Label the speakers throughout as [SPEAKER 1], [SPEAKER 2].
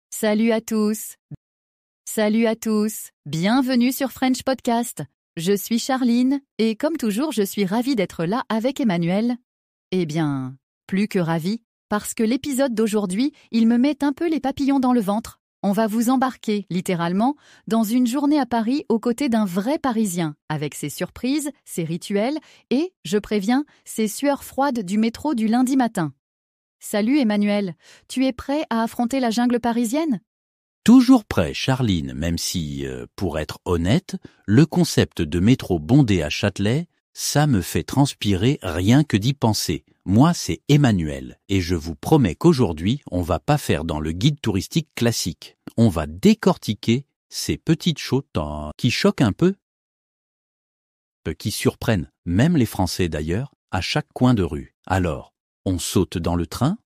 [SPEAKER 1] Salut à tous. Salut à tous. Bienvenue sur French Podcast. Je suis Charline et comme toujours, je suis ravie d'être là avec Emmanuel. Eh bien, plus que ravie, parce que l'épisode d'aujourd'hui, il me met un peu les papillons dans le ventre. On va vous embarquer, littéralement, dans une journée à Paris aux côtés d'un vrai Parisien, avec ses surprises, ses rituels et, je préviens, ses sueurs froides du métro du lundi matin. Salut Emmanuel, tu es prêt à affronter la jungle parisienne ?
[SPEAKER 2] Toujours prêt, Charline, même si, pour être honnête, le concept de métro bondé à Châtelet, ça me fait transpirer rien que d'y penser. Moi, c'est Emmanuel, et je vous promets qu'aujourd'hui, on va pas faire dans le guide touristique classique. On va décortiquer ces petites choses qui choquent un peu, qui surprennent, même les Français d'ailleurs, à chaque coin de rue. Alors, on saute dans le train ?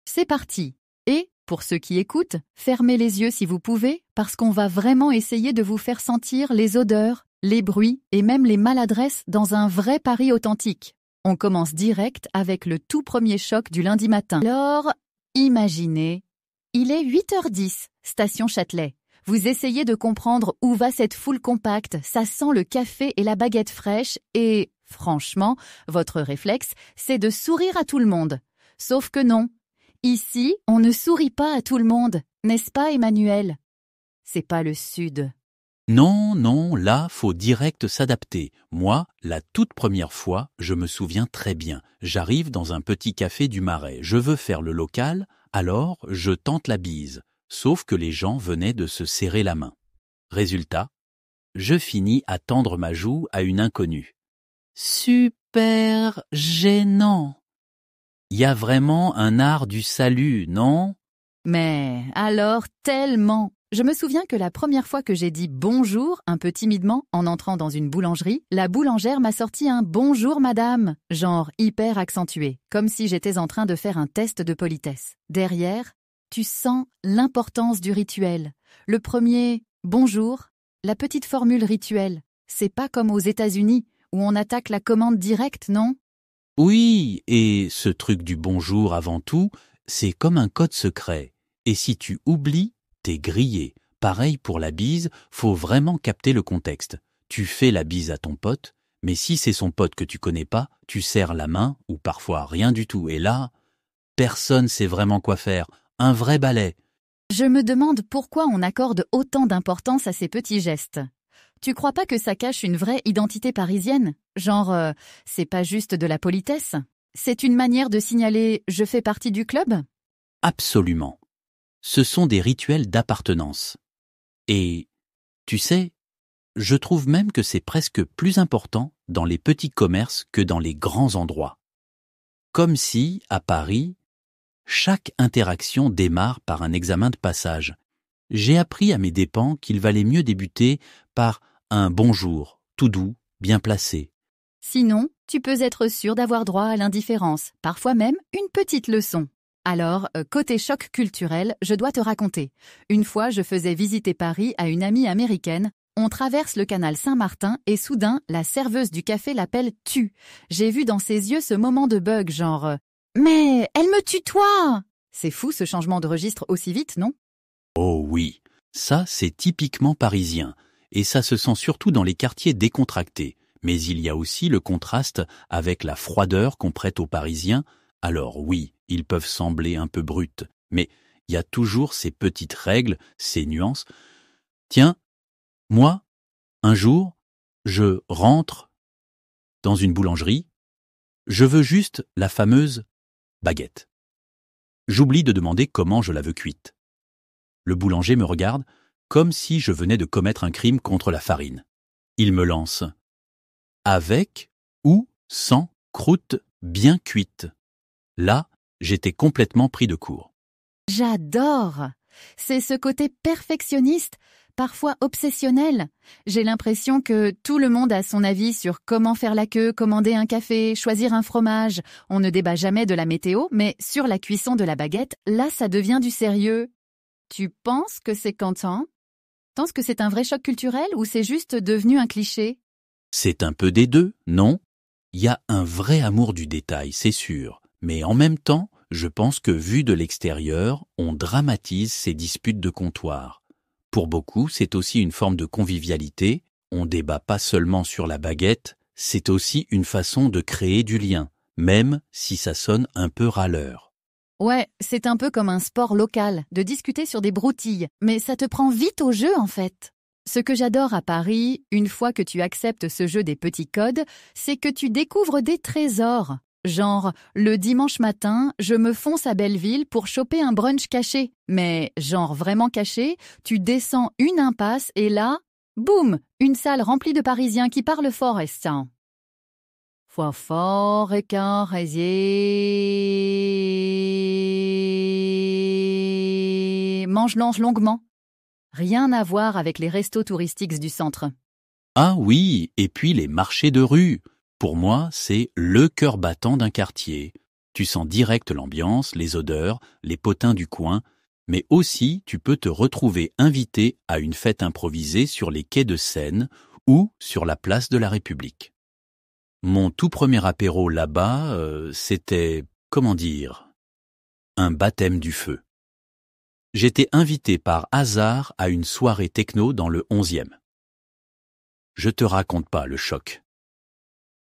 [SPEAKER 1] C'est parti. Et, pour ceux qui écoutent, fermez les yeux si vous pouvez, parce qu'on va vraiment essayer de vous faire sentir les odeurs, les bruits et même les maladresses dans un vrai Paris authentique. On commence direct avec le tout premier choc du lundi matin. Alors, imaginez, il est 8h10, station Châtelet. Vous essayez de comprendre où va cette foule compacte, ça sent le café et la baguette fraîche et, franchement, votre réflexe, c'est de sourire à tout le monde. Sauf que non. Ici, on ne sourit pas à tout le monde, n'est-ce pas Emmanuel ? C'est pas le Sud.
[SPEAKER 2] Non, là, faut direct s'adapter. Moi, la toute première fois, je me souviens très bien. J'arrive dans un petit café du Marais. Je veux faire le local, alors je tente la bise. Sauf que les gens venaient de se serrer la main. Résultat, je finis à tendre ma joue à une inconnue. Super gênant. Il y a vraiment un art du salut, non ?
[SPEAKER 1] Mais alors tellement. Je me souviens que la première fois que j'ai dit bonjour, un peu timidement, en entrant dans une boulangerie, la boulangère m'a sorti un bonjour madame, genre hyper accentué, comme si j'étais en train de faire un test de politesse. Derrière, tu sens l'importance du rituel. Le premier bonjour, la petite formule rituelle. C'est pas comme aux États-Unis où on attaque la commande directe, non ?
[SPEAKER 2] Oui, et ce truc du bonjour avant tout, c'est comme un code secret. Et si tu oublies, t'es grillé. Pareil pour la bise, faut vraiment capter le contexte. Tu fais la bise à ton pote, mais si c'est son pote que tu connais pas, tu serres la main, ou parfois rien du tout. Et là, personne sait vraiment quoi faire. Un vrai balai.
[SPEAKER 1] Je me demande pourquoi on accorde autant d'importance à ces petits gestes. Tu crois pas que ça cache une vraie identité parisienne ? Genre, c'est pas juste de la politesse ? C'est une manière de signaler « je fais partie du club » ?
[SPEAKER 2] Absolument. Ce sont des rituels d'appartenance. Et, tu sais, je trouve même que c'est presque plus important dans les petits commerces que dans les grands endroits. Comme si, à Paris, chaque interaction démarre par un examen de passage. J'ai appris à mes dépens qu'il valait mieux débuter par un bonjour, tout doux, bien placé.
[SPEAKER 1] Sinon, tu peux être sûr d'avoir droit à l'indifférence, parfois même une petite leçon. Alors, côté choc culturel, je dois te raconter. Une fois, je faisais visiter Paris à une amie américaine. On traverse le canal Saint-Martin et soudain, la serveuse du café l'appelle « tu ». J'ai vu dans ses yeux ce moment de bug, genre « mais elle me tutoie !» C'est fou ce changement de registre aussi vite, non ?
[SPEAKER 2] Oh oui, ça c'est typiquement parisien, et ça se sent surtout dans les quartiers décontractés. Mais il y a aussi le contraste avec la froideur qu'on prête aux Parisiens. Alors oui, ils peuvent sembler un peu bruts, mais il y a toujours ces petites règles, ces nuances. Tiens, moi, un jour, je rentre dans une boulangerie, je veux juste la fameuse baguette. J'oublie de demander comment je la veux cuite. Le boulanger me regarde comme si je venais de commettre un crime contre la farine. Il me lance « avec ou sans croûte bien cuite ». Là, j'étais complètement pris de court.
[SPEAKER 1] J'adore ! C'est ce côté perfectionniste, parfois obsessionnel. J'ai l'impression que tout le monde a son avis sur comment faire la queue, commander un café, choisir un fromage. On ne débat jamais de la météo, mais sur la cuisson de la baguette, là, ça devient du sérieux. Tu penses que c'est content ? Penses que c'est un vrai choc culturel ou c'est juste devenu un cliché ?
[SPEAKER 2] C'est un peu des deux, non ? Il y a un vrai amour du détail, c'est sûr. Mais en même temps, je pense que vu de l'extérieur, on dramatise ces disputes de comptoir. Pour beaucoup, c'est aussi une forme de convivialité. On débat pas seulement sur la baguette, c'est aussi une façon de créer du lien, même si ça sonne un peu râleur.
[SPEAKER 1] Ouais, c'est un peu comme un sport local, de discuter sur des broutilles, mais ça te prend vite au jeu en fait. Ce que j'adore à Paris, une fois que tu acceptes ce jeu des petits codes, c'est que tu découvres des trésors. Genre, le dimanche matin, je me fonce à Belleville pour choper un brunch caché. Mais genre vraiment caché, tu descends une impasse et là, boum, une salle remplie de Parisiens qui parlent fort et sang. Foi fort et carrésier. Mange-lange longuement. Rien à voir avec les restos touristiques du centre.
[SPEAKER 2] Ah oui, et puis les marchés de rue. Pour moi, c'est le cœur battant d'un quartier. Tu sens direct l'ambiance, les odeurs, les potins du coin, mais aussi tu peux te retrouver invité à une fête improvisée sur les quais de Seine ou sur la place de la République. Mon tout premier apéro là-bas, c'était, comment dire, un baptême du feu. J'étais invité par hasard à une soirée techno dans le 11e. Je te raconte pas le choc.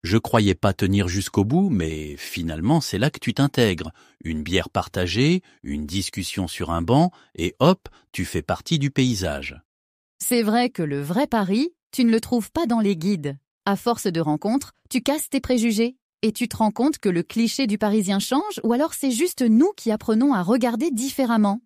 [SPEAKER 2] Je croyais pas tenir jusqu'au bout, mais finalement c'est là que tu t'intègres. Une bière partagée, une discussion sur un banc, et hop, tu fais partie du paysage.
[SPEAKER 1] C'est vrai que le vrai Paris, tu ne le trouves pas dans les guides. À force de rencontres, tu casses tes préjugés et tu te rends compte que le cliché du Parisien change ou alors c'est juste nous qui apprenons à regarder différemment.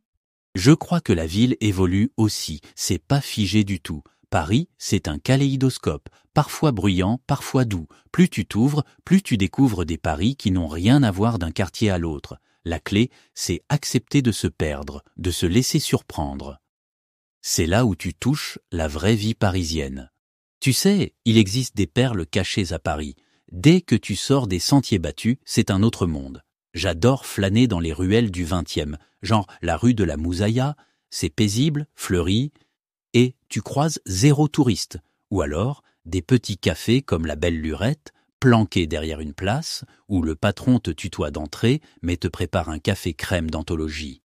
[SPEAKER 2] Je crois que la ville évolue aussi, c'est pas figé du tout. Paris, c'est un kaléidoscope, parfois bruyant, parfois doux. Plus tu t'ouvres, plus tu découvres des Paris qui n'ont rien à voir d'un quartier à l'autre. La clé, c'est accepter de se perdre, de se laisser surprendre. C'est là où tu touches la vraie vie parisienne. Tu sais, il existe des perles cachées à Paris. Dès que tu sors des sentiers battus, c'est un autre monde. J'adore flâner dans les ruelles du 20e, genre la rue de la Moussaïa, c'est paisible, fleuri, et tu croises zéro touriste, ou alors des petits cafés comme la Belle Lurette, planqués derrière une place, où le patron te tutoie d'entrée, mais te prépare un café crème d'anthologie.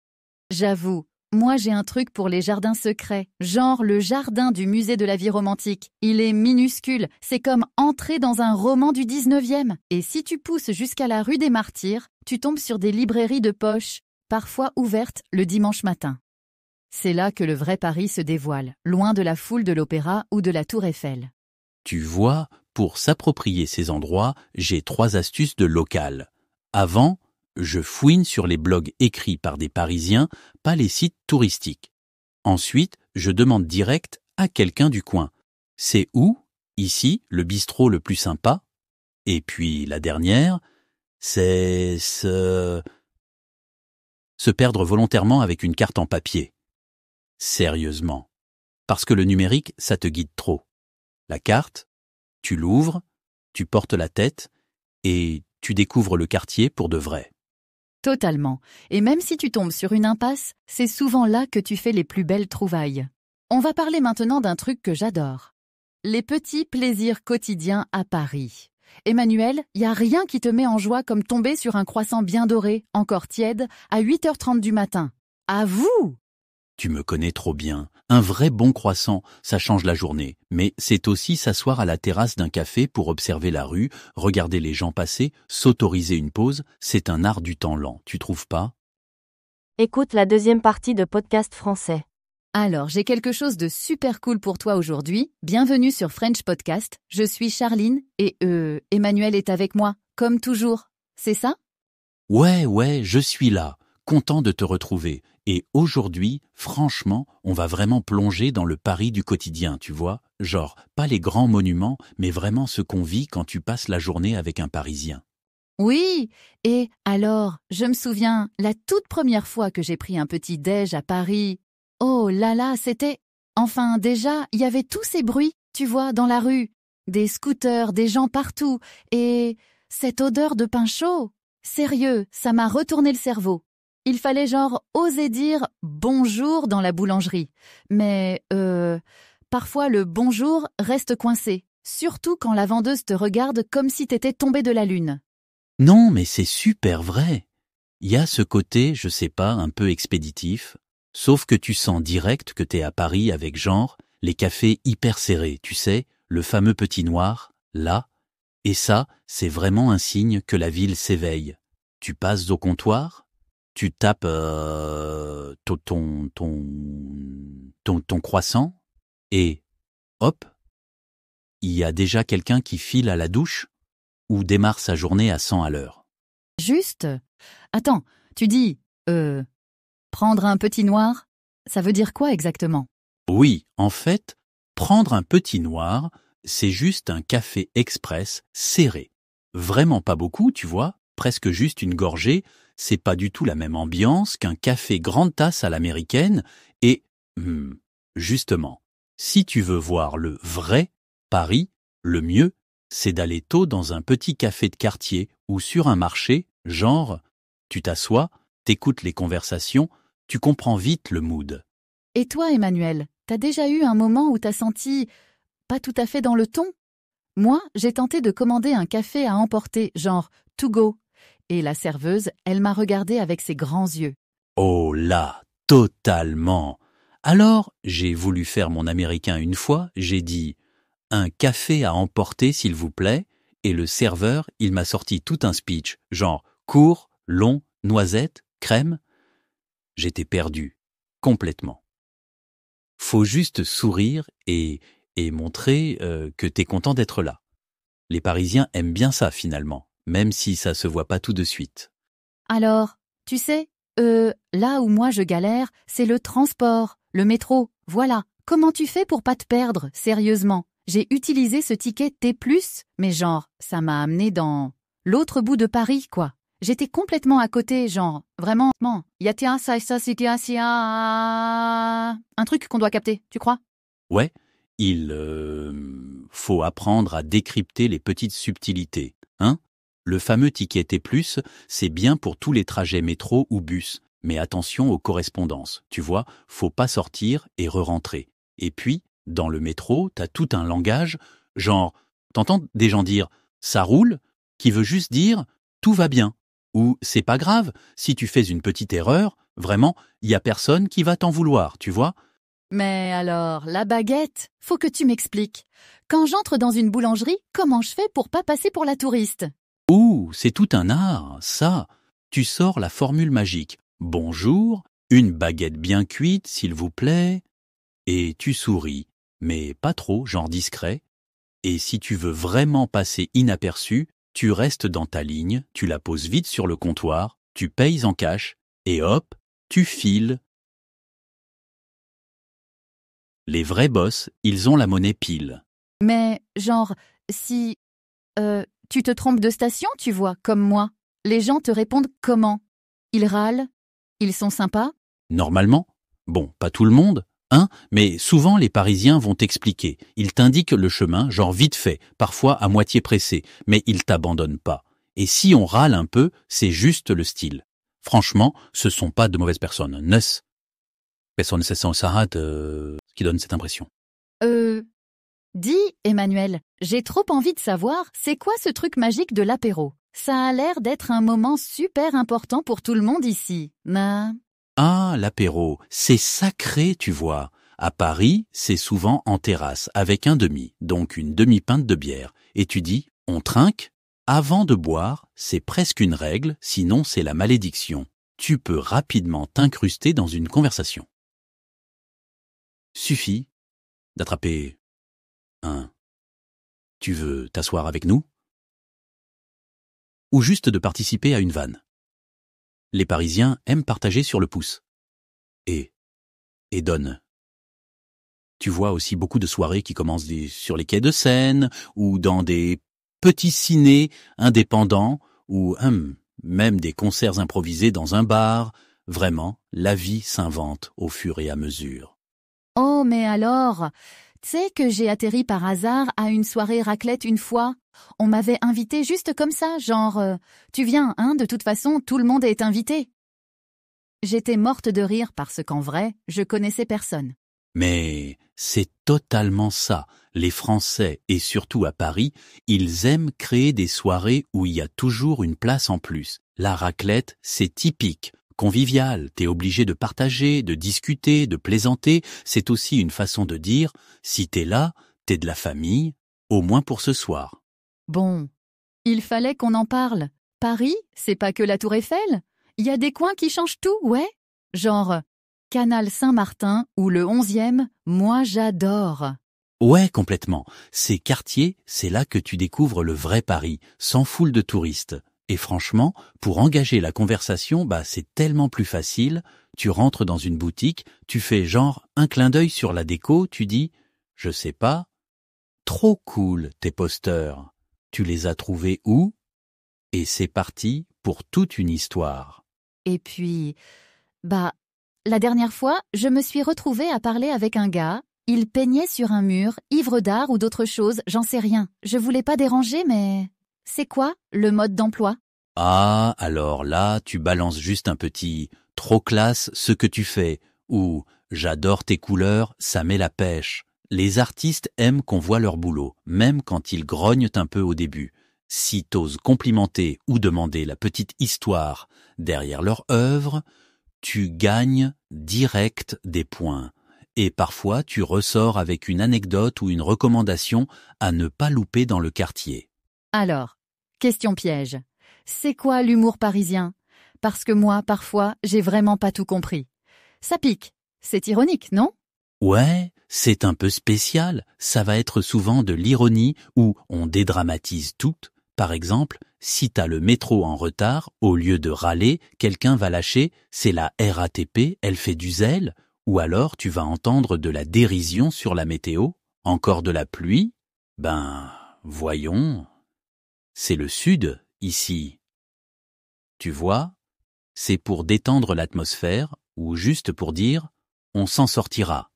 [SPEAKER 1] J'avoue, moi j'ai un truc pour les jardins secrets, genre le jardin du musée de la vie romantique. Il est minuscule, c'est comme entrer dans un roman du 19e. Et si tu pousses jusqu'à la rue des Martyrs, tu tombes sur des librairies de poche, parfois ouvertes le dimanche matin. C'est là que le vrai Paris se dévoile, loin de la foule de l'Opéra ou de la Tour Eiffel.
[SPEAKER 2] Tu vois, pour s'approprier ces endroits, j'ai 3 astuces de local. Avant, je fouine sur les blogs écrits par des Parisiens, pas les sites touristiques. Ensuite, je demande direct à quelqu'un du coin. C'est où, ici, le bistrot le plus sympa? Et puis la dernière, c'est se perdre volontairement avec une carte en papier. Sérieusement. Parce que le numérique, ça te guide trop. La carte, tu l'ouvres, tu portes la tête et tu découvres le quartier pour de vrai.
[SPEAKER 1] Totalement. Et même si tu tombes sur une impasse, c'est souvent là que tu fais les plus belles trouvailles. On va parler maintenant d'un truc que j'adore. Les petits plaisirs quotidiens à Paris. Emmanuel, y a rien qui te met en joie comme tomber sur un croissant bien doré, encore tiède, à 8h30 du matin. À vous!
[SPEAKER 2] Tu me connais trop bien. Un vrai bon croissant, ça change la journée. Mais c'est aussi s'asseoir à la terrasse d'un café pour observer la rue, regarder les gens passer, s'autoriser une pause. C'est un art du temps lent, tu trouves pas?
[SPEAKER 3] Écoute la deuxième partie de Podcast Français.
[SPEAKER 1] Alors, j'ai quelque chose de super cool pour toi aujourd'hui. Bienvenue sur French Podcast. Je suis Charline et Emmanuel est avec moi, comme toujours. C'est ça?
[SPEAKER 2] Ouais, je suis là. Content de te retrouver. Et aujourd'hui, franchement, on va vraiment plonger dans le Paris du quotidien, tu vois? Genre, pas les grands monuments, mais vraiment ce qu'on vit quand tu passes la journée avec un Parisien.
[SPEAKER 1] Oui, et alors, je me souviens, la toute première fois que j'ai pris un petit déj à Paris, oh là là, c'était... Enfin, déjà, il y avait tous ces bruits, tu vois, dans la rue. Des scooters, des gens partout, et cette odeur de pain chaud. Sérieux, ça m'a retourné le cerveau. Il fallait genre oser dire bonjour dans la boulangerie. Mais parfois le bonjour reste coincé, surtout quand la vendeuse te regarde comme si t'étais tombé de la lune.
[SPEAKER 2] Non, mais c'est super vrai. Il y a ce côté, je sais pas, un peu expéditif, sauf que tu sens direct que t'es à Paris avec genre les cafés hyper serrés, tu sais, le fameux petit noir, là. Et ça, c'est vraiment un signe que la ville s'éveille. Tu passes au comptoir, tu tapes ton croissant, et hop, il y a déjà quelqu'un qui file à la douche ou démarre sa journée à 100 à l'heure.
[SPEAKER 1] Juste. Attends, tu dis, prendre un petit noir, ça veut dire quoi exactement?
[SPEAKER 2] Oui, en fait, prendre un petit noir, c'est juste un café express serré. Vraiment pas beaucoup, tu vois, presque juste une gorgée, c'est pas du tout la même ambiance qu'un café grande tasse à l'américaine et, justement, si tu veux voir le vrai Paris, le mieux, c'est d'aller tôt dans un petit café de quartier ou sur un marché, genre, tu t'assois, t'écoutes les conversations, tu comprends vite le mood.
[SPEAKER 1] Et toi, Emmanuel, t'as déjà eu un moment où t'as senti pas tout à fait dans le ton? Moi, j'ai tenté de commander un café à emporter, genre to go. Et la serveuse, elle m'a regardé avec ses grands yeux.
[SPEAKER 2] Oh là, totalement. Alors, j'ai voulu faire mon américain une fois, j'ai dit « un café à emporter s'il vous plaît » et le serveur, il m'a sorti tout un speech, genre court, long, noisette, crème. J'étais perdu, complètement. Faut juste sourire et montrer que t'es content d'être là. Les Parisiens aiment bien ça finalement, même si ça se voit pas tout de suite.
[SPEAKER 1] Alors, tu sais, là où moi je galère, c'est le transport, le métro, voilà. Comment tu fais pour pas te perdre, sérieusement? J'ai utilisé ce ticket T+, mais genre, ça m'a amené dans l'autre bout de Paris, quoi. J'étais complètement à côté, genre, vraiment, y a ça et ça, c'était un truc qu'on doit capter, tu crois?
[SPEAKER 2] Ouais, il faut apprendre à décrypter les petites subtilités, hein? Le fameux ticket T+, c'est bien pour tous les trajets métro ou bus, mais attention aux correspondances, tu vois, faut pas sortir et re-rentrer. Et puis, dans le métro, t'as tout un langage, genre, t'entends des gens dire « ça roule », qui veut juste dire « tout va bien », ou « c'est pas grave, si tu fais une petite erreur, vraiment, y a personne qui va t'en vouloir, tu vois ».
[SPEAKER 1] Mais alors, la baguette, faut que tu m'expliques. Quand j'entre dans une boulangerie, comment je fais pour pas passer pour la touriste?
[SPEAKER 2] Ouh, c'est tout un art, ça. Tu sors la formule magique. Bonjour, une baguette bien cuite, s'il vous plaît. Et tu souris, mais pas trop, genre discret. Et si tu veux vraiment passer inaperçu, tu restes dans ta ligne, tu la poses vite sur le comptoir, tu payes en cash, et hop, tu files. Les vrais boss, ils ont la monnaie pile.
[SPEAKER 1] Mais genre, si tu te trompes de station, tu vois, comme moi, les gens te répondent comment? Ils râlent? Ils sont sympas?
[SPEAKER 2] Normalement. Bon, pas tout le monde, hein, mais souvent les Parisiens vont t'expliquer. Ils t'indiquent le chemin, genre vite fait, parfois à moitié pressé, mais ils t'abandonnent pas. Et si on râle un peu, c'est juste le style. Franchement, ce sont pas de mauvaises personnes. Nes. Personne se sent ça, qui donne cette impression.
[SPEAKER 1] Dis, Emmanuel, j'ai trop envie de savoir, c'est quoi ce truc magique de l'apéro? Ça a l'air d'être un moment super important pour tout le monde ici.
[SPEAKER 2] Ah, l'apéro, c'est sacré, tu vois. À Paris, c'est souvent en terrasse, avec un demi, donc une demi-pinte de bière. Et tu dis, on trinque? Avant de boire, c'est presque une règle, sinon c'est la malédiction. Tu peux rapidement t'incruster dans une conversation. Suffit d'attraper un « tu veux t'asseoir avec nous ?» ou juste de participer à une vanne. Les Parisiens aiment partager sur le pouce. Et donne. Tu vois aussi beaucoup de soirées qui commencent sur les quais de Seine ou dans des petits cinés indépendants ou même des concerts improvisés dans un bar. Vraiment, la vie s'invente au fur et à mesure.
[SPEAKER 1] Oh, mais alors, tu sais que j'ai atterri par hasard à une soirée raclette une fois. On m'avait invité juste comme ça, genre, tu viens, hein, de toute façon, tout le monde est invité. J'étais morte de rire parce qu'en vrai, je connaissais personne.
[SPEAKER 2] Mais c'est totalement ça. Les Français, et surtout à Paris, ils aiment créer des soirées où il y a toujours une place en plus. La raclette, c'est typique. Convivial, t'es obligé de partager, de discuter, de plaisanter. C'est aussi une façon de dire, si t'es là, t'es de la famille, au moins pour ce soir.
[SPEAKER 1] Bon, il fallait qu'on en parle. Paris, c'est pas que la Tour Eiffel. Il y a des coins qui changent tout, ouais. Genre, Canal Saint-Martin ou le 11e, moi j'adore.
[SPEAKER 2] Ouais, complètement. Ces quartiers, c'est là que tu découvres le vrai Paris, sans foule de touristes. Et franchement, pour engager la conversation, c'est tellement plus facile. Tu rentres dans une boutique, tu fais genre un clin d'œil sur la déco, tu dis « Je sais pas ». Trop cool, tes posters. Tu les as trouvés où? Et c'est parti pour toute une histoire.
[SPEAKER 1] Et puis, la dernière fois, je me suis retrouvée à parler avec un gars. Il peignait sur un mur, ivre d'art ou d'autre chose, j'en sais rien. Je voulais pas déranger, mais... C'est quoi, le mode d'emploi?
[SPEAKER 2] Ah, alors là, tu balances juste un petit « trop classe ce que tu fais » ou « j'adore tes couleurs, ça met la pêche ». Les artistes aiment qu'on voit leur boulot, même quand ils grognent un peu au début. Si t'oses complimenter ou demander la petite histoire derrière leur œuvre, tu gagnes direct des points. Et parfois, tu ressors avec une anecdote ou une recommandation à ne pas louper dans le quartier.
[SPEAKER 1] Alors, question piège. C'est quoi l'humour parisien? Parce que moi, parfois, j'ai vraiment pas tout compris. Ça pique. C'est ironique, non?
[SPEAKER 2] Ouais, c'est un peu spécial. Ça va être souvent de l'ironie où on dédramatise tout. Par exemple, si t'as le métro en retard, au lieu de râler, quelqu'un va lâcher « c'est la RATP, elle fait du zèle ». Ou alors tu vas entendre de la dérision sur la météo. Encore de la pluie? Voyons. C'est le sud, ici. Tu vois, c'est pour détendre l'atmosphère ou juste pour dire « on s'en sortira ».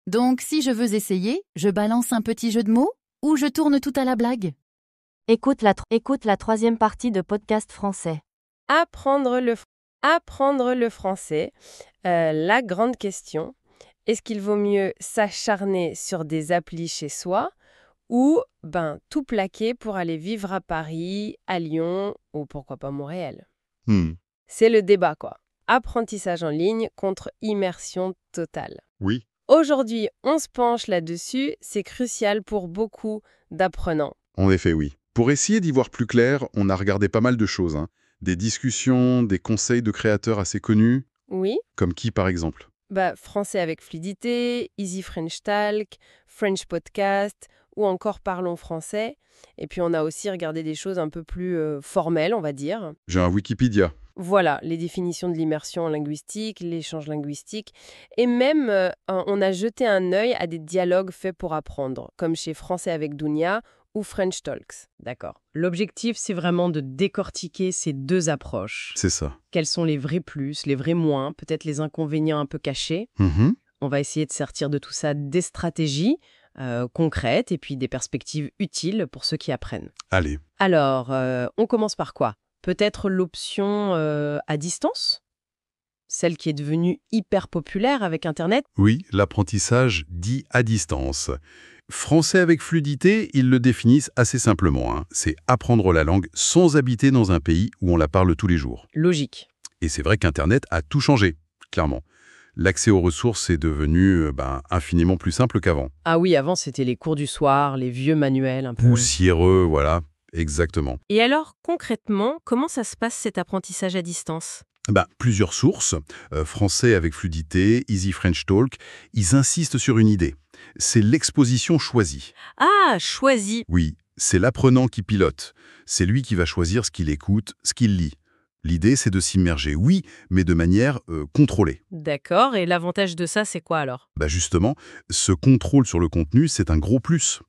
[SPEAKER 1] Donc, si je veux essayer, je balance un petit jeu de mots ou je tourne tout à la blague?
[SPEAKER 3] Écoute la troisième partie de Podcast Français.
[SPEAKER 4] Apprendre le français. La grande question, est-ce qu'il vaut mieux s'acharner sur des applis chez soi ou tout plaquer pour aller vivre à Paris, à Lyon ou pourquoi pas Montréal? C'est le débat, quoi. Apprentissage en ligne contre immersion totale.
[SPEAKER 5] Oui.
[SPEAKER 4] Aujourd'hui, on se penche là-dessus, c'est crucial pour beaucoup d'apprenants.
[SPEAKER 5] En effet, oui. Pour essayer d'y voir plus clair, on a regardé pas mal de choses. Des discussions, des conseils de créateurs assez connus.
[SPEAKER 4] Oui.
[SPEAKER 5] Comme qui, par exemple?
[SPEAKER 4] Français avec fluidité, Easy French Talk, French Podcast ou encore Parlons français. Et puis on a aussi regardé des choses un peu plus formelles, on va dire.
[SPEAKER 5] J'ai un Wikipédia.
[SPEAKER 4] Voilà, les définitions de l'immersion linguistique, l'échange linguistique. Et même, on a jeté un œil à des dialogues faits pour apprendre, comme chez Français avec Dounia ou French Talks.
[SPEAKER 6] D'accord. L'objectif, c'est vraiment de décortiquer ces deux approches.
[SPEAKER 5] C'est ça.
[SPEAKER 6] Quels sont les vrais plus, les vrais moins, peut-être les inconvénients un peu cachés. On va essayer de sortir de tout ça des stratégies concrètes et puis des perspectives utiles pour ceux qui apprennent.
[SPEAKER 5] Allez.
[SPEAKER 6] Alors, on commence par quoi? Peut-être l'option à distance? Celle qui est devenue hyper populaire avec Internet?
[SPEAKER 5] Oui, l'apprentissage dit à distance. Français avec fluidité, ils le définissent assez simplement. C'est apprendre la langue sans habiter dans un pays où on la parle tous les jours.
[SPEAKER 6] Logique.
[SPEAKER 5] Et c'est vrai qu'Internet a tout changé, clairement. L'accès aux ressources est devenu infiniment plus simple qu'avant.
[SPEAKER 6] Ah oui, avant, c'était les cours du soir, les vieux manuels un peu...
[SPEAKER 5] Poussiéreux, voilà, exactement.
[SPEAKER 4] Et alors, concrètement, comment ça se passe cet apprentissage à distance?
[SPEAKER 5] Plusieurs sources. Français avec fluidité, Easy French Talk, ils insistent sur une idée. C'est l'exposition choisie.
[SPEAKER 4] Ah, choisie.
[SPEAKER 5] Oui, c'est l'apprenant qui pilote. C'est lui qui va choisir ce qu'il écoute, ce qu'il lit. L'idée, c'est de s'immerger, oui, mais de manière contrôlée.
[SPEAKER 4] D'accord, et l'avantage de ça, c'est quoi alors?
[SPEAKER 5] Justement, ce contrôle sur le contenu, c'est un gros plus.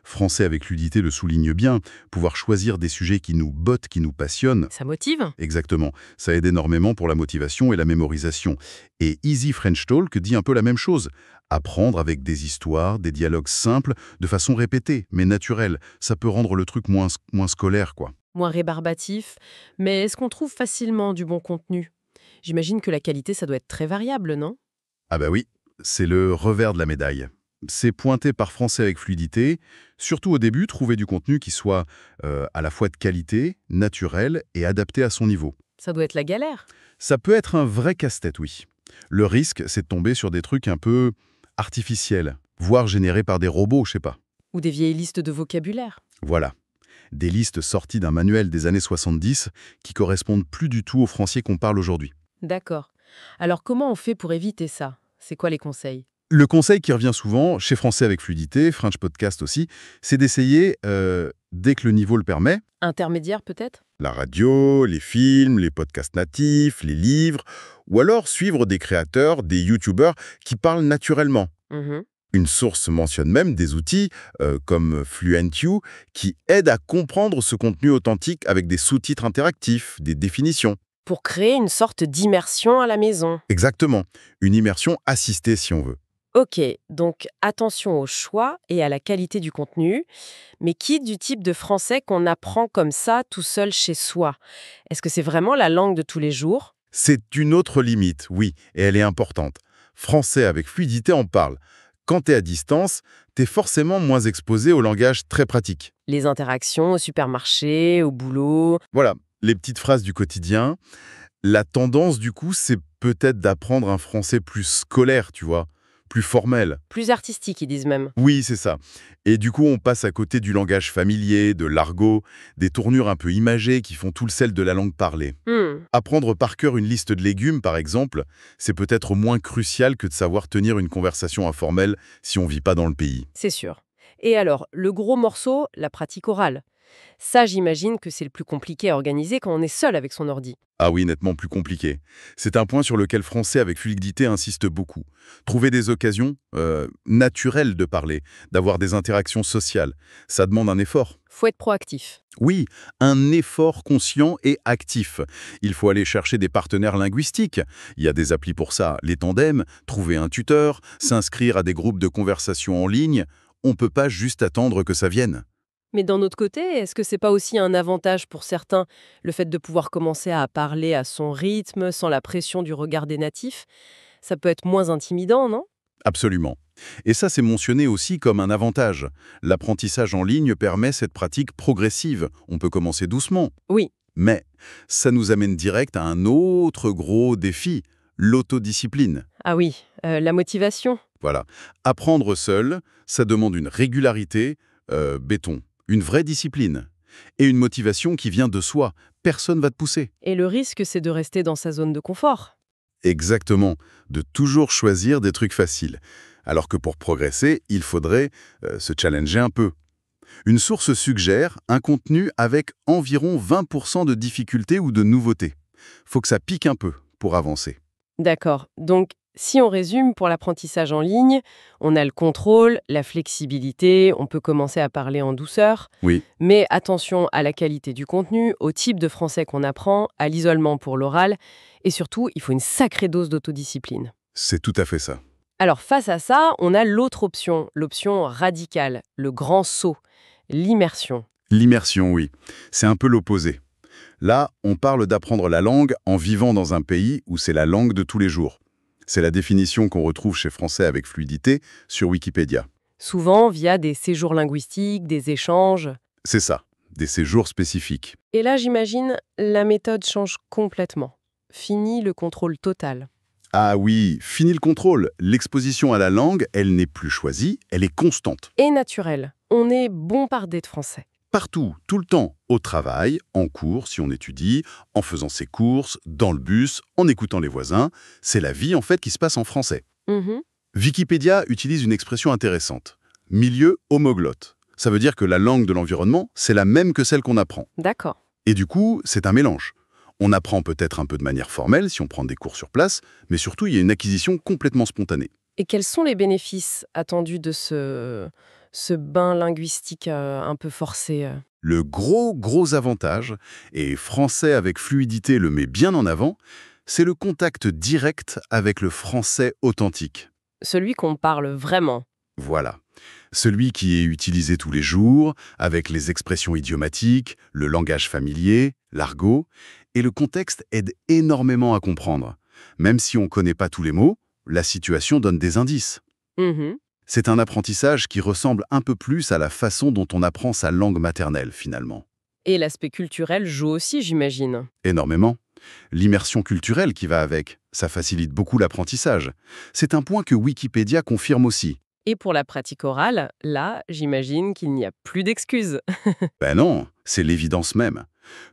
[SPEAKER 5] Français avec fluidité le souligne bien. Pouvoir choisir des sujets qui nous bottent, qui nous passionnent.
[SPEAKER 4] Ça motive?
[SPEAKER 5] Exactement. Ça aide énormément pour la motivation et la mémorisation. Et Easy French Talk dit un peu la même chose. Apprendre avec des histoires, des dialogues simples, de façon répétée, mais naturelle. Ça peut rendre le truc moins scolaire, quoi.
[SPEAKER 4] Moins rébarbatif. Mais est-ce qu'on trouve facilement du bon contenu? J'imagine que la qualité, ça doit être très variable, non?
[SPEAKER 5] Ah oui. c'est le revers de la médaille. C'est pointé par Français avec fluidité, surtout au début, trouver du contenu qui soit à la fois de qualité, naturel et adapté à son niveau.
[SPEAKER 6] Ça doit être la galère.
[SPEAKER 5] Ça peut être un vrai casse-tête, oui. Le risque, c'est de tomber sur des trucs un peu artificiels, voire générés par des robots, je sais pas.
[SPEAKER 6] Ou des vieilles listes de vocabulaire.
[SPEAKER 5] Voilà. Des listes sorties d'un manuel des années 70 qui correspondent plus du tout au français qu'on parle aujourd'hui.
[SPEAKER 6] D'accord. Alors comment on fait pour éviter ça? C'est quoi les conseils?
[SPEAKER 5] Le conseil qui revient souvent, chez Français avec fluidité, French Podcast aussi, c'est d'essayer, dès que le niveau le permet,
[SPEAKER 6] Intermédiaire peut-être?
[SPEAKER 5] la radio, les films, les podcasts natifs, les livres, ou alors suivre des créateurs, des youtubeurs qui parlent naturellement.
[SPEAKER 6] Mhm.
[SPEAKER 5] Une source mentionne même des outils comme FluentU qui aident à comprendre ce contenu authentique avec des sous-titres interactifs, des définitions.
[SPEAKER 6] Pour créer une sorte d'immersion à la maison.
[SPEAKER 5] Exactement, une immersion assistée si on veut.
[SPEAKER 6] Ok, donc attention au choix et à la qualité du contenu, mais quitte du type de français qu'on apprend comme ça tout seul chez soi. Est-ce que c'est vraiment la langue de tous les jours?
[SPEAKER 5] C'est une autre limite, oui, et elle est importante. Français avec fluidité en parle. Quand t'es à distance, t'es forcément moins exposé au langage très pratique.
[SPEAKER 6] Les interactions au supermarché, au boulot.
[SPEAKER 5] Voilà, les petites phrases du quotidien. La tendance, du coup, c'est peut-être d'apprendre un français plus scolaire, tu vois, plus formel.
[SPEAKER 6] Plus artistique, ils disent même.
[SPEAKER 5] Oui, c'est ça. Et du coup, on passe à côté du langage familier, de l'argot, des tournures un peu imagées qui font tout le sel de la langue parlée. Apprendre par cœur une liste de légumes, par exemple, c'est peut-être moins crucial que de savoir tenir une conversation informelle si on vit pas dans le pays.
[SPEAKER 6] C'est sûr. Et alors, le gros morceau, la pratique orale. Ça, j'imagine que c'est le plus compliqué à organiser quand on est seul avec son ordi.
[SPEAKER 5] Ah oui, nettement plus compliqué. C'est un point sur lequel Français avec fluidité insiste beaucoup. Trouver des occasions naturelles de parler, d'avoir des interactions sociales, ça demande un effort.
[SPEAKER 6] Faut être proactif.
[SPEAKER 5] Oui, un effort conscient et actif. Il faut aller chercher des partenaires linguistiques. Il y a des applis pour ça, les tandems, trouver un tuteur, s'inscrire à des groupes de conversation en ligne. On ne peut pas juste attendre que ça vienne.
[SPEAKER 6] Mais d'un autre côté, est-ce que c'est pas aussi un avantage pour certains, le fait de pouvoir commencer à parler à son rythme, sans la pression du regard des natifs? Ça peut être moins intimidant, non?
[SPEAKER 5] Absolument. Et ça, c'est mentionné aussi comme un avantage. L'apprentissage en ligne permet cette pratique progressive. On peut commencer doucement.
[SPEAKER 6] Oui.
[SPEAKER 5] Mais ça nous amène direct à un autre gros défi, l'autodiscipline.
[SPEAKER 6] Ah oui, la motivation.
[SPEAKER 5] Voilà. Apprendre seul, ça demande une régularité, béton, une vraie discipline. Et une motivation qui vient de soi. Personne va te pousser.
[SPEAKER 6] Et le risque, c'est de rester dans sa zone de confort.
[SPEAKER 5] Exactement, de toujours choisir des trucs faciles. Alors que pour progresser, il faudrait se challenger un peu. Une source suggère un contenu avec environ 20% de difficulté ou de nouveauté. Faut que ça pique un peu pour avancer.
[SPEAKER 6] D'accord. Donc, si on résume, pour l'apprentissage en ligne, on a le contrôle, la flexibilité, on peut commencer à parler en douceur.
[SPEAKER 5] Oui.
[SPEAKER 6] Mais attention à la qualité du contenu, au type de français qu'on apprend, à l'isolement pour l'oral, et surtout, il faut une sacrée dose d'autodiscipline.
[SPEAKER 5] C'est tout à fait ça.
[SPEAKER 6] Alors face à ça, on a l'autre option, l'option radicale, le grand saut, l'immersion.
[SPEAKER 5] L'immersion, oui. C'est un peu l'opposé. Là, on parle d'apprendre la langue en vivant dans un pays où c'est la langue de tous les jours. C'est la définition qu'on retrouve chez Français avec fluidité sur Wikipédia.
[SPEAKER 6] Souvent via des séjours linguistiques, des échanges.
[SPEAKER 5] C'est ça, des séjours spécifiques.
[SPEAKER 6] Et là, j'imagine, la méthode change complètement. Fini le contrôle total.
[SPEAKER 5] Ah oui, fini le contrôle. L'exposition à la langue, elle n'est plus choisie, elle est constante.
[SPEAKER 6] Et naturel. On est bombardé de français.
[SPEAKER 5] Partout, tout le temps, au travail, en cours si on étudie, en faisant ses courses, dans le bus, en écoutant les voisins. C'est la vie en fait qui se passe en français. Wikipédia utilise une expression intéressante. Milieu homoglotte. Ça veut dire que la langue de l'environnement, c'est la même que celle qu'on apprend.
[SPEAKER 6] D'accord.
[SPEAKER 5] Et du coup, c'est un mélange. On apprend peut-être un peu de manière formelle si on prend des cours sur place, mais surtout, il y a une acquisition complètement spontanée.
[SPEAKER 6] Et quels sont les bénéfices attendus de ce bain linguistique un peu forcé?
[SPEAKER 5] Le gros avantage, et Français avec fluidité le met bien en avant, c'est le contact direct avec le français authentique.
[SPEAKER 6] Celui qu'on parle vraiment.
[SPEAKER 5] Voilà. Celui qui est utilisé tous les jours, avec les expressions idiomatiques, le langage familier, l'argot, et le contexte aide énormément à comprendre. Même si on ne connaît pas tous les mots, la situation donne des indices.
[SPEAKER 4] Mhm.
[SPEAKER 5] C'est un apprentissage qui ressemble un peu plus à la façon dont on apprend sa langue maternelle, finalement.
[SPEAKER 4] Et l'aspect culturel joue aussi, j'imagine.
[SPEAKER 5] Énormément. L'immersion culturelle qui va avec, ça facilite beaucoup l'apprentissage. C'est un point que Wikipédia confirme aussi.
[SPEAKER 4] Et pour la pratique orale, là, j'imagine qu'il n'y a plus d'excuses.
[SPEAKER 5] Ben non, c'est l'évidence même.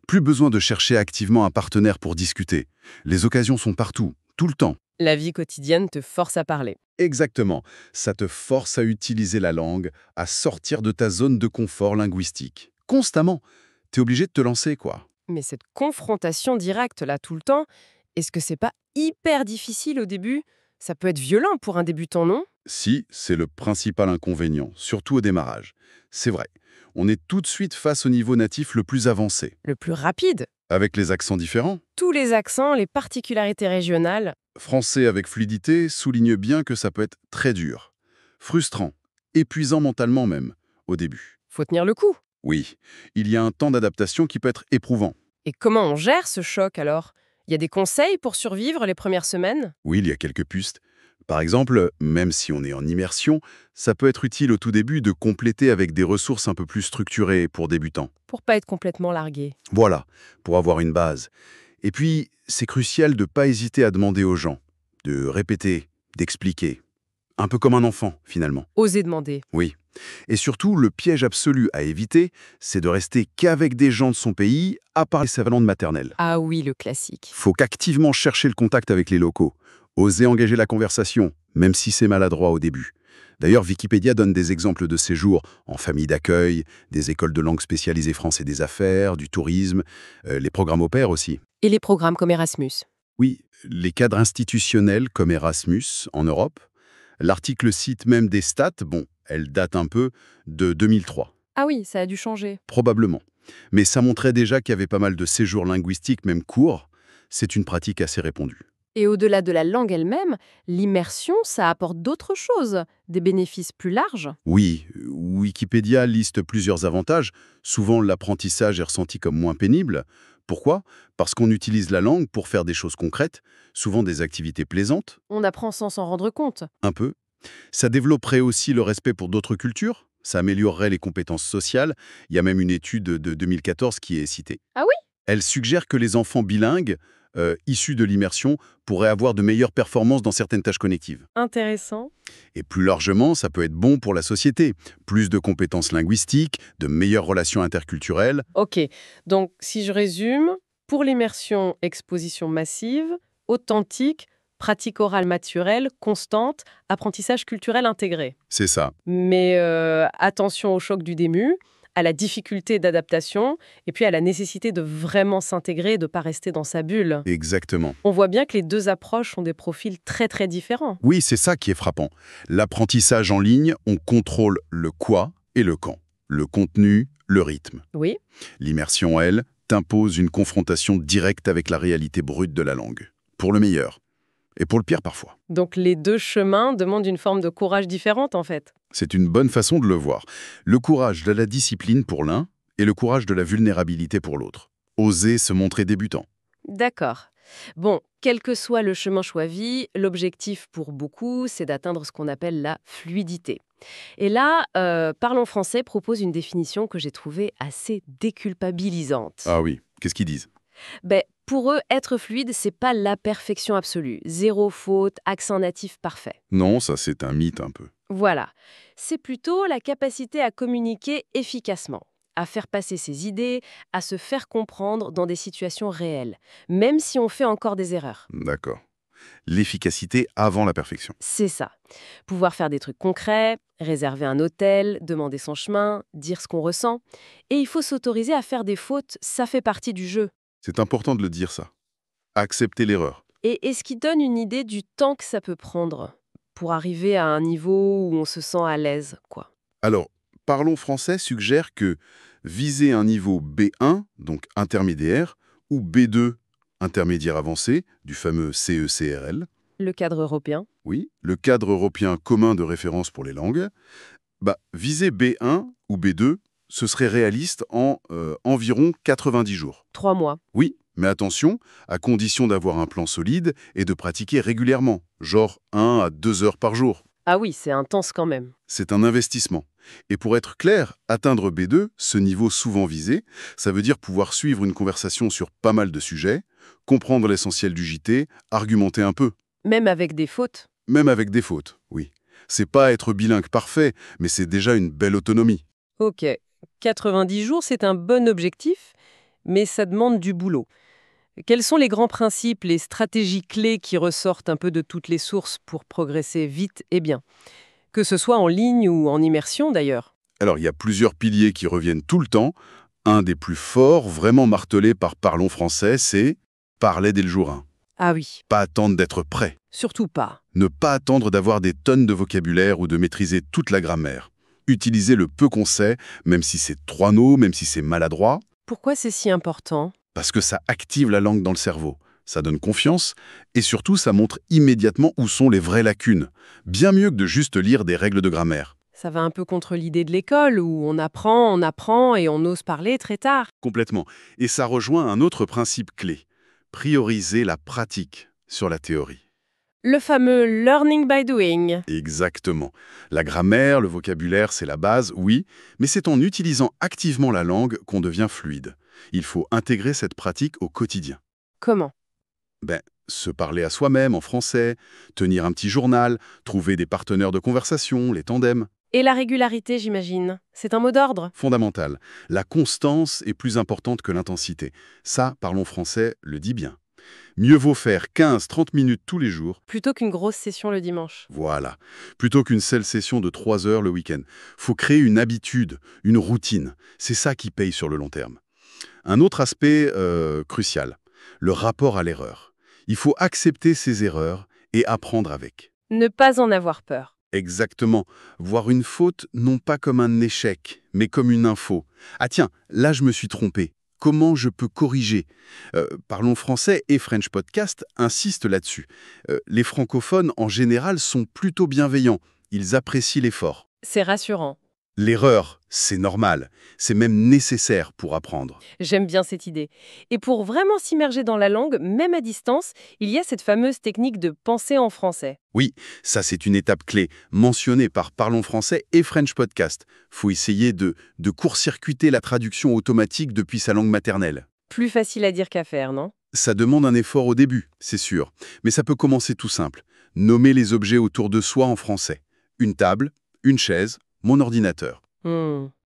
[SPEAKER 5] Plus besoin de chercher activement un partenaire pour discuter. Les occasions sont partout, tout le temps.
[SPEAKER 4] La vie quotidienne te force à parler.
[SPEAKER 5] Exactement. Ça te force à utiliser la langue, à sortir de ta zone de confort linguistique. Constamment. T'es obligé de te lancer, quoi.
[SPEAKER 4] Mais cette confrontation directe, là, tout le temps, est-ce que c'est pas hyper difficile au début? Ça peut être violent pour un débutant, non?
[SPEAKER 5] Si, c'est le principal inconvénient, surtout au démarrage. C'est vrai. On est tout de suite face au niveau natif le plus avancé.
[SPEAKER 4] Le plus rapide.
[SPEAKER 5] Avec les accents différents,
[SPEAKER 4] Tous les accents, les particularités régionales.
[SPEAKER 5] français avec fluidité souligne bien que ça peut être très dur, frustrant, épuisant mentalement même, au début.
[SPEAKER 4] Faut tenir le coup.
[SPEAKER 5] Oui, il y a un temps d'adaptation qui peut être éprouvant.
[SPEAKER 4] Et comment on gère ce choc alors? Il y a des conseils pour survivre les premières semaines?
[SPEAKER 5] Oui, il y a quelques pistes. Par exemple, même si on est en immersion, ça peut être utile au tout début de compléter avec des ressources un peu plus structurées pour débutants.
[SPEAKER 4] Pour pas être complètement largué.
[SPEAKER 5] Voilà, pour avoir une base. Et puis, c'est crucial de ne pas hésiter à demander aux gens, de répéter, d'expliquer. Un peu comme un enfant, finalement.
[SPEAKER 4] Oser demander.
[SPEAKER 5] Oui. Et surtout, le piège absolu à éviter, c'est de rester qu'avec des gens de son pays, à part sa langue maternelle.
[SPEAKER 4] Ah oui, le classique.
[SPEAKER 5] Faut qu'activement chercher le contact avec les locaux. Oser engager la conversation, même si c'est maladroit au début. D'ailleurs, Wikipédia donne des exemples de séjours en famille d'accueil, des écoles de langue spécialisées français des affaires, du tourisme, les programmes au pair aussi.
[SPEAKER 4] Et les programmes comme Erasmus?
[SPEAKER 5] Oui, les cadres institutionnels comme Erasmus en Europe. L'article cite même des stats, bon, elles datent un peu, de 2003.
[SPEAKER 4] Ah oui, ça a dû changer.
[SPEAKER 5] Probablement. Mais ça montrait déjà qu'il y avait pas mal de séjours linguistiques, même courts. C'est une pratique assez répandue.
[SPEAKER 4] Et au-delà de la langue elle-même, l'immersion, ça apporte d'autres choses, des bénéfices plus larges.
[SPEAKER 5] Oui, Wikipédia liste plusieurs avantages. Souvent, l'apprentissage est ressenti comme moins pénible. Pourquoi? Parce qu'on utilise la langue pour faire des choses concrètes, souvent des activités plaisantes,
[SPEAKER 4] On apprend sans s'en rendre compte.
[SPEAKER 5] un peu. Ça développerait aussi le respect pour d'autres cultures. Ça améliorerait les compétences sociales. Il y a même une étude de 2014 qui est citée.
[SPEAKER 4] Ah oui?
[SPEAKER 5] Elle suggère que les enfants bilingues, issus de l'immersion, pourraient avoir de meilleures performances dans certaines tâches connectives.
[SPEAKER 4] Intéressant.
[SPEAKER 5] Et plus largement, ça peut être bon pour la société. Plus de compétences linguistiques, de meilleures relations interculturelles.
[SPEAKER 4] Ok, donc si je résume, pour l'immersion, exposition massive, authentique, pratique orale naturelle, constante, apprentissage culturel intégré.
[SPEAKER 5] C'est ça.
[SPEAKER 4] Mais attention au choc du début, à la difficulté d'adaptation, et puis à la nécessité de vraiment s'intégrer et de ne pas rester dans sa bulle.
[SPEAKER 5] Exactement.
[SPEAKER 4] On voit bien que les deux approches ont des profils très très différents.
[SPEAKER 5] Oui, c'est ça qui est frappant. L'apprentissage en ligne, on contrôle le quoi et le quand. Le contenu, le rythme.
[SPEAKER 4] Oui,
[SPEAKER 5] L'immersion, elle, t'impose une confrontation directe avec la réalité brute de la langue. Pour le meilleur. Et pour le pire parfois.
[SPEAKER 4] donc les deux chemins demandent une forme de courage différente en fait.
[SPEAKER 5] C'est une bonne façon de le voir. Le courage de la discipline pour l'un et le courage de la vulnérabilité pour l'autre. Oser se montrer débutant.
[SPEAKER 4] D'accord. Bon, quel que soit le chemin choisi, l'objectif pour beaucoup, c'est d'atteindre ce qu'on appelle la fluidité. Et là, Parlons français propose une définition que j'ai trouvée assez déculpabilisante.
[SPEAKER 5] Ah oui, qu'est-ce qu'ils disent?
[SPEAKER 4] Pour eux, être fluide, c'est pas la perfection absolue. Zéro faute, accent natif parfait.
[SPEAKER 5] Non, ça c'est un mythe un peu.
[SPEAKER 4] Voilà. C'est plutôt la capacité à communiquer efficacement, à faire passer ses idées, à se faire comprendre dans des situations réelles, même si on fait encore des erreurs.
[SPEAKER 5] D'accord. L'efficacité avant la perfection.
[SPEAKER 4] C'est ça. Pouvoir faire des trucs concrets, réserver un hôtel, demander son chemin, dire ce qu'on ressent. Et il faut s'autoriser à faire des fautes, ça fait partie du jeu.
[SPEAKER 5] C'est important de le dire ça. Accepter l'erreur.
[SPEAKER 4] Et ce qui donne une idée du temps que ça peut prendre pour arriver à un niveau où on se sent à l'aise, quoi.
[SPEAKER 5] Alors, Parlons français suggère que viser un niveau B1, donc intermédiaire, ou B2, intermédiaire avancé, du fameux CECRL,
[SPEAKER 4] Le cadre européen.
[SPEAKER 5] oui, le cadre européen commun de référence pour les langues, viser B1 ou B2, ce serait réaliste en environ 90 jours.
[SPEAKER 4] 3 mois.
[SPEAKER 5] Oui, Mais attention, à condition d'avoir un plan solide et de pratiquer régulièrement, genre 1 à 2 heures par jour.
[SPEAKER 4] Ah oui, c'est intense quand même.
[SPEAKER 5] C'est un investissement. Et pour être clair, atteindre B2, ce niveau souvent visé, ça veut dire pouvoir suivre une conversation sur pas mal de sujets, comprendre l'essentiel du JT, argumenter un peu.
[SPEAKER 4] Même avec des fautes.
[SPEAKER 5] Même avec des fautes, oui. C'est pas être bilingue parfait, mais c'est déjà une belle autonomie.
[SPEAKER 4] Ok, 90 jours, c'est un bon objectif, mais ça demande du boulot. Quels sont les grands principes, les stratégies clés qui ressortent un peu de toutes les sources pour progresser vite et bien? Que ce soit en ligne ou en immersion d'ailleurs.
[SPEAKER 5] Alors, il y a plusieurs piliers qui reviennent tout le temps. Un des plus forts, vraiment martelé par Parlons Français, c'est « parler dès le jour 1 ».
[SPEAKER 4] Ah oui,
[SPEAKER 5] Pas attendre d'être prêt.
[SPEAKER 4] surtout pas.
[SPEAKER 5] Ne pas attendre d'avoir des tonnes de vocabulaire ou de maîtriser toute la grammaire. Utiliser le peu qu'on sait, même si c'est trois-noms, même si c'est maladroit,
[SPEAKER 4] Pourquoi c'est si important?
[SPEAKER 5] parce que ça active la langue dans le cerveau. Ça donne confiance et surtout ça montre immédiatement où sont les vraies lacunes. Bien mieux que de juste lire des règles de grammaire.
[SPEAKER 4] Ça va un peu contre l'idée de l'école où on apprend et on ose parler très tard.
[SPEAKER 5] Complètement. Et ça rejoint un autre principe clé. Prioriser la pratique sur la théorie.
[SPEAKER 4] Le fameux learning by doing.
[SPEAKER 5] Exactement. La grammaire, le vocabulaire, c'est la base, oui, mais c'est en utilisant activement la langue qu'on devient fluide. Il faut intégrer cette pratique au quotidien.
[SPEAKER 4] Comment?
[SPEAKER 5] Se parler à soi-même en français, tenir un petit journal, trouver des partenaires de conversation, les tandems.
[SPEAKER 4] Et la régularité, j'imagine. C'est un mot d'ordre.
[SPEAKER 5] Fondamental. La constance est plus importante que l'intensité. Ça, Parlons Français le dit bien. Mieux vaut faire 15-30 minutes tous les jours,
[SPEAKER 4] Plutôt qu'une grosse session le dimanche.
[SPEAKER 5] voilà, plutôt qu'une seule session de 3 heures le week-end. Faut créer une habitude, une routine. C'est ça qui paye sur le long terme. Un autre aspect crucial, le rapport à l'erreur. Il faut accepter ses erreurs et apprendre avec.
[SPEAKER 4] Ne pas en avoir peur.
[SPEAKER 5] Exactement. Voir une faute non pas comme un échec, mais comme une info. Ah tiens, là je me suis trompé. Comment je peux corriger? Parlons Français et French Podcast insistent là-dessus. Les francophones, en général, sont plutôt bienveillants. Ils apprécient l'effort.
[SPEAKER 4] C'est rassurant.
[SPEAKER 5] L'erreur, c'est normal. C'est même nécessaire pour apprendre.
[SPEAKER 4] J'aime bien cette idée. Et pour vraiment s'immerger dans la langue, même à distance, il y a cette fameuse technique de penser en français.
[SPEAKER 5] Oui, ça c'est une étape clé, mentionnée par Parlons Français et French Podcast. Faut essayer de court-circuiter la traduction automatique depuis sa langue maternelle.
[SPEAKER 4] Plus facile à dire qu'à faire, non?
[SPEAKER 5] Ça demande un effort au début, c'est sûr. Mais ça peut commencer tout simple. Nommer les objets autour de soi en français. Une table, une chaise, mon ordinateur.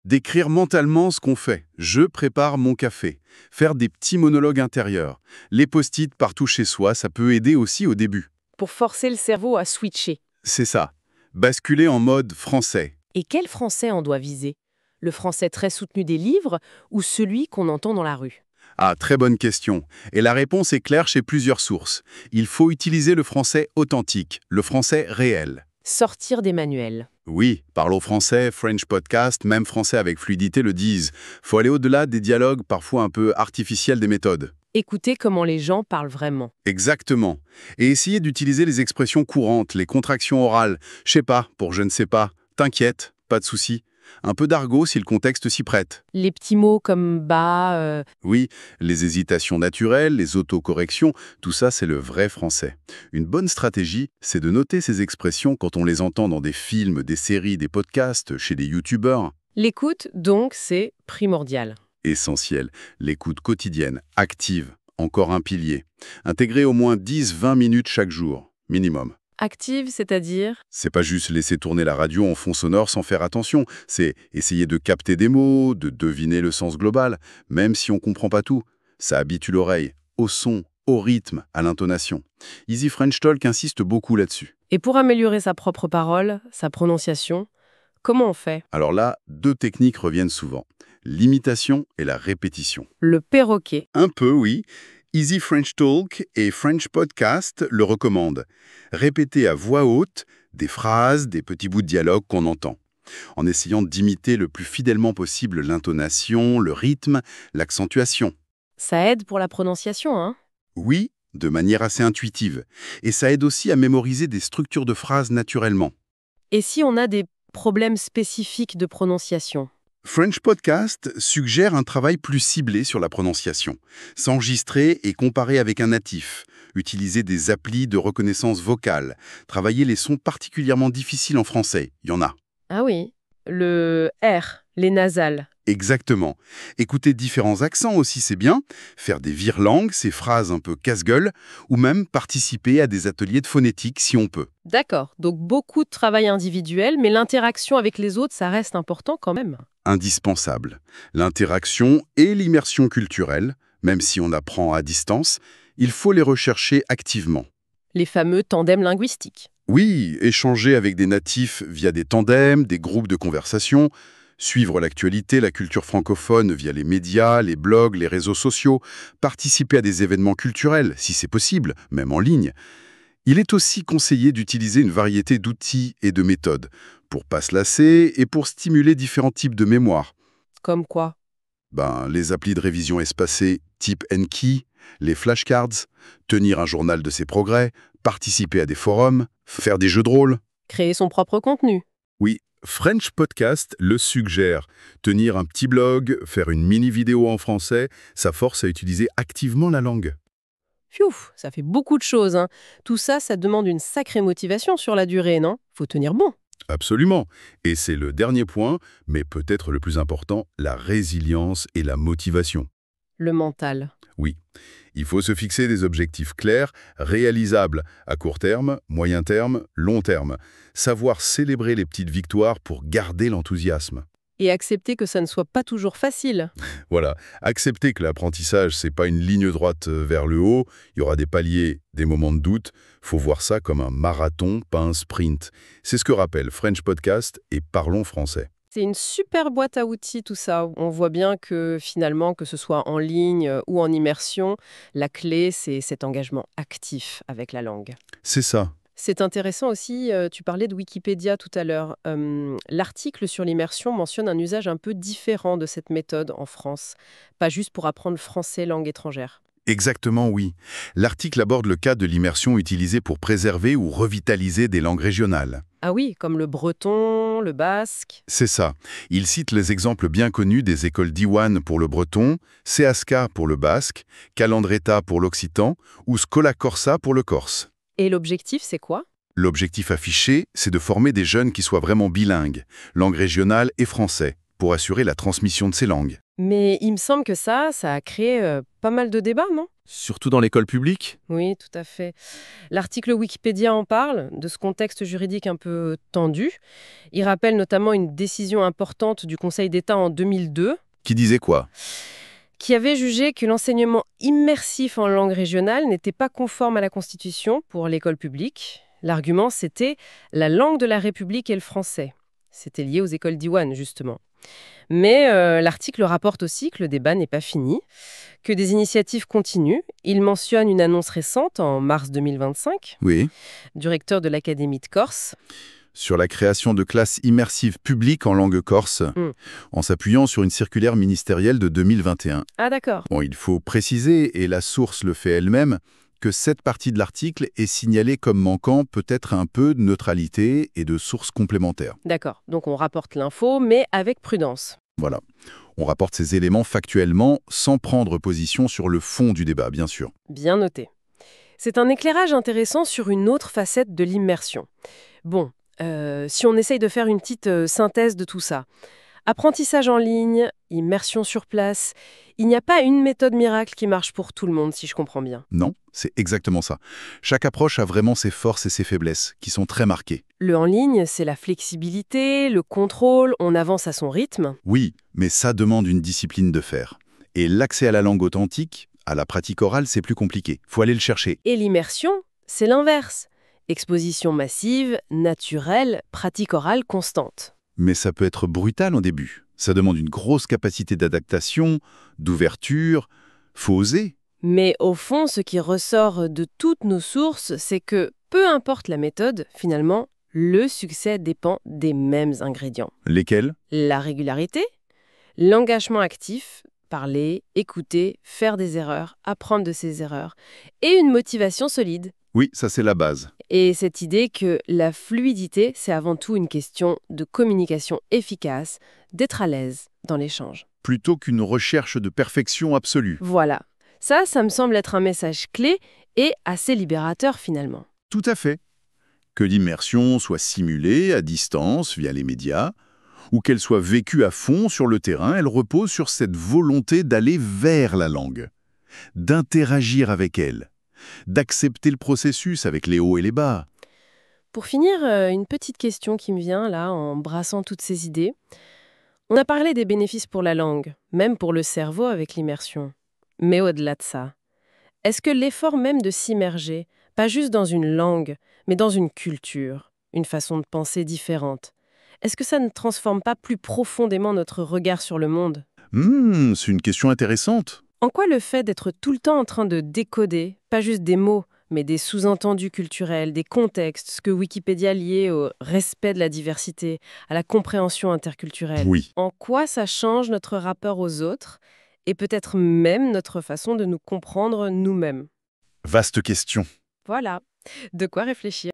[SPEAKER 5] Décrire mentalement ce qu'on fait. Je prépare mon café. Faire des petits monologues intérieurs. Les post-it partout chez soi, ça peut aider aussi au début.
[SPEAKER 4] Pour forcer le cerveau à switcher.
[SPEAKER 5] C'est ça. Basculer en mode français.
[SPEAKER 4] Et quel français on doit viser? Le français très soutenu des livres ou celui qu'on entend dans la rue?
[SPEAKER 5] Ah, très bonne question. Et la réponse est claire chez plusieurs sources. Il faut utiliser le français authentique, le français réel.
[SPEAKER 4] Sortir des manuels.
[SPEAKER 5] Oui, Parlons Français, French Podcast, même Français avec fluidité le disent. Faut aller au-delà des dialogues parfois un peu artificiels des méthodes.
[SPEAKER 4] Écoutez comment les gens parlent vraiment.
[SPEAKER 5] Exactement. Et essayer d'utiliser les expressions courantes, les contractions orales. Je sais pas, pour je ne sais pas. T'inquiète, pas de souci. Un peu d'argot si le contexte s'y prête.
[SPEAKER 4] Les petits mots comme bah,
[SPEAKER 5] Oui, les hésitations naturelles, les autocorrections, tout ça c'est le vrai français. Une bonne stratégie, c'est de noter ces expressions quand on les entend dans des films, des séries, des podcasts, chez des youtubeurs.
[SPEAKER 4] L'écoute, donc, c'est primordial.
[SPEAKER 5] Essentiel, l'écoute quotidienne, active, encore un pilier. Intégrer au moins 10-20 minutes chaque jour, minimum.
[SPEAKER 4] Active, c'est-à-dire?
[SPEAKER 5] C'est pas juste laisser tourner la radio en fond sonore sans faire attention, c'est essayer de capter des mots, de deviner le sens global, même si on comprend pas tout. Ça habitue l'oreille, au son, au rythme, à l'intonation. Easy French Talk insiste beaucoup là-dessus.
[SPEAKER 4] Et pour améliorer sa propre parole, sa prononciation, comment on fait?
[SPEAKER 5] Alors là, 2 techniques reviennent souvent. L'imitation et la répétition.
[SPEAKER 4] Le perroquet.
[SPEAKER 5] Un peu, oui. Easy French Talk et French Podcast le recommandent. Répéter à voix haute des phrases, des petits bouts de dialogue qu'on entend, en essayant d'imiter le plus fidèlement possible l'intonation, le rythme, l'accentuation.
[SPEAKER 4] Ça aide pour la prononciation, hein?
[SPEAKER 5] Oui, de manière assez intuitive. Et ça aide aussi à mémoriser des structures de phrases naturellement.
[SPEAKER 4] Et si on a des problèmes spécifiques de prononciation?
[SPEAKER 5] French Podcast suggère un travail plus ciblé sur la prononciation. S'enregistrer et comparer avec un natif. Utiliser des applis de reconnaissance vocale. Travailler les sons particulièrement difficiles en français. Il y en a.
[SPEAKER 4] Ah oui, le R, les nasales.
[SPEAKER 5] Exactement. Écouter différents accents aussi, c'est bien. Faire des vire-langues, ces phrases un peu casse-gueule. Ou même participer à des ateliers de phonétique si on peut.
[SPEAKER 4] D'accord, donc beaucoup de travail individuel, mais l'interaction avec les autres, ça reste important quand même.
[SPEAKER 5] Indispensable. L'interaction et l'immersion culturelle, même si on apprend à distance, il faut les rechercher activement.
[SPEAKER 4] Les fameux tandems linguistiques.
[SPEAKER 5] Oui, échanger avec des natifs via des tandems, des groupes de conversation, suivre l'actualité, la culture francophone via les médias, les blogs, les réseaux sociaux, participer à des événements culturels, si c'est possible, même en ligne. Il est aussi conseillé d'utiliser une variété d'outils et de méthodes, pour pas se lasser et pour stimuler différents types de mémoire.
[SPEAKER 4] Comme quoi?
[SPEAKER 5] Les applis de révision espacée type Enki, les flashcards, tenir un journal de ses progrès, participer à des forums, faire des jeux de rôle.
[SPEAKER 4] Créer son propre contenu.
[SPEAKER 5] Oui, French Podcast le suggère. Tenir un petit blog, faire une mini-vidéo en français, ça force à utiliser activement la langue.
[SPEAKER 4] Pfiouf, ça fait beaucoup de choses, hein. Tout ça, ça demande une sacrée motivation sur la durée, non? Faut tenir bon.
[SPEAKER 5] Absolument. Et c'est le dernier point, mais peut-être le plus important, la résilience et la motivation.
[SPEAKER 4] Le mental.
[SPEAKER 5] Oui, il faut se fixer des objectifs clairs, réalisables, à court terme, moyen terme, long terme. Savoir célébrer les petites victoires pour garder l'enthousiasme.
[SPEAKER 4] Et accepter que ça ne soit pas toujours facile.
[SPEAKER 5] Voilà, accepter que l'apprentissage, c'est pas une ligne droite vers le haut, il y aura des paliers, des moments de doute, faut voir ça comme un marathon, pas un sprint. C'est ce que rappelle French Podcast et Parlons français.
[SPEAKER 4] C'est une super boîte à outils tout ça. On voit bien que finalement, que ce soit en ligne ou en immersion, la clé, c'est cet engagement actif avec la langue.
[SPEAKER 5] C'est ça.
[SPEAKER 4] C'est intéressant aussi, tu parlais de Wikipédia tout à l'heure. L'article sur l'immersion mentionne un usage un peu différent de cette méthode en France, pas juste pour apprendre le français langue étrangère.
[SPEAKER 5] Exactement, oui. L'article aborde le cas de l'immersion utilisée pour préserver ou revitaliser des langues régionales.
[SPEAKER 4] Ah oui, comme le breton, le basque.
[SPEAKER 5] C'est ça. Il cite les exemples bien connus des écoles Diwan pour le breton, CEASCA pour le basque, Calandreta pour l'occitan ou Scola Corsa pour le corse.
[SPEAKER 4] Et l'objectif, c'est quoi?
[SPEAKER 5] L'objectif affiché, c'est de former des jeunes qui soient vraiment bilingues, langue régionale et français, pour assurer la transmission de ces langues.
[SPEAKER 4] Mais il me semble que ça a créé pas mal de débats, non?
[SPEAKER 2] Surtout dans l'école publique?
[SPEAKER 4] Oui, tout à fait. L'article Wikipédia en parle, de ce contexte juridique un peu tendu. Il rappelle notamment une décision importante du Conseil d'État en 2002.
[SPEAKER 5] Qui disait quoi?
[SPEAKER 4] Qui avait jugé que l'enseignement immersif en langue régionale n'était pas conforme à la Constitution pour l'école publique. L'argument, c'était la langue de la République et le français. C'était lié aux écoles Diwan, justement. Mais l'article rapporte aussi que le débat n'est pas fini, que des initiatives continuent. Il mentionne une annonce récente, en mars 2025,
[SPEAKER 5] Oui.
[SPEAKER 4] du recteur de l'Académie de Corse.
[SPEAKER 5] Sur la création de classes immersives publiques en langue corse, en s'appuyant sur une circulaire ministérielle de 2021.
[SPEAKER 4] Ah d'accord.
[SPEAKER 5] Bon, il faut préciser, et la source le fait elle-même, que cette partie de l'article est signalée comme manquant peut-être un peu de neutralité et de sources complémentaires.
[SPEAKER 4] D'accord, donc on rapporte l'info, mais avec prudence.
[SPEAKER 5] Voilà. On rapporte ces éléments factuellement, sans prendre position sur le fond du débat, bien sûr.
[SPEAKER 4] Bien noté. C'est un éclairage intéressant sur une autre facette de l'immersion. Bon, si on essaye de faire une petite synthèse de tout ça. Apprentissage en ligne, immersion sur place, il n'y a pas une méthode miracle qui marche pour tout le monde, si je comprends bien.
[SPEAKER 5] Non, c'est exactement ça. Chaque approche a vraiment ses forces et ses faiblesses, qui sont très marquées.
[SPEAKER 4] Le en ligne, c'est la flexibilité, le contrôle, on avance à son rythme.
[SPEAKER 5] Oui, mais ça demande une discipline de faire. Et l'accès à la langue authentique, à la pratique orale, c'est plus compliqué. Faut aller le chercher.
[SPEAKER 4] Et l'immersion, c'est l'inverse. Exposition massive, naturelle, pratique orale constante.
[SPEAKER 5] Mais ça peut être brutal au début. Ça demande une grosse capacité d'adaptation, d'ouverture. Faut oser.
[SPEAKER 4] Mais au fond, ce qui ressort de toutes nos sources, c'est que, peu importe la méthode, finalement, le succès dépend des mêmes ingrédients.
[SPEAKER 5] Lesquels?
[SPEAKER 4] La régularité, l'engagement actif, parler, écouter, faire des erreurs, apprendre de ses erreurs, et une motivation solide.
[SPEAKER 5] Oui, ça c'est la base.
[SPEAKER 4] Et cette idée que la fluidité, c'est avant tout une question de communication efficace, d'être à l'aise dans l'échange.
[SPEAKER 5] Plutôt qu'une recherche de perfection absolue.
[SPEAKER 4] Voilà. Ça me semble être un message clé et assez libérateur finalement.
[SPEAKER 5] Tout à fait. Que l'immersion soit simulée à distance via les médias, ou qu'elle soit vécue à fond sur le terrain, elle repose sur cette volonté d'aller vers la langue, d'interagir avec elle, d'accepter le processus avec les hauts et les bas.
[SPEAKER 4] Pour finir, une petite question qui me vient là en brassant toutes ces idées. On a parlé des bénéfices pour la langue, même pour le cerveau avec l'immersion. Mais au-delà de ça, est-ce que l'effort même de s'immerger, pas juste dans une langue, mais dans une culture, une façon de penser différente, est-ce que ça ne transforme pas plus profondément notre regard sur le monde?
[SPEAKER 5] C'est une question intéressante.
[SPEAKER 4] En quoi le fait d'être tout le temps en train de décoder, pas juste des mots, mais des sous-entendus culturels, des contextes, ce que Wikipédia lié au respect de la diversité, à la compréhension interculturelle,
[SPEAKER 5] Oui.
[SPEAKER 4] en quoi ça change notre rapport aux autres et peut-être même notre façon de nous comprendre nous-mêmes?
[SPEAKER 5] Vaste question.
[SPEAKER 4] Voilà, de quoi réfléchir.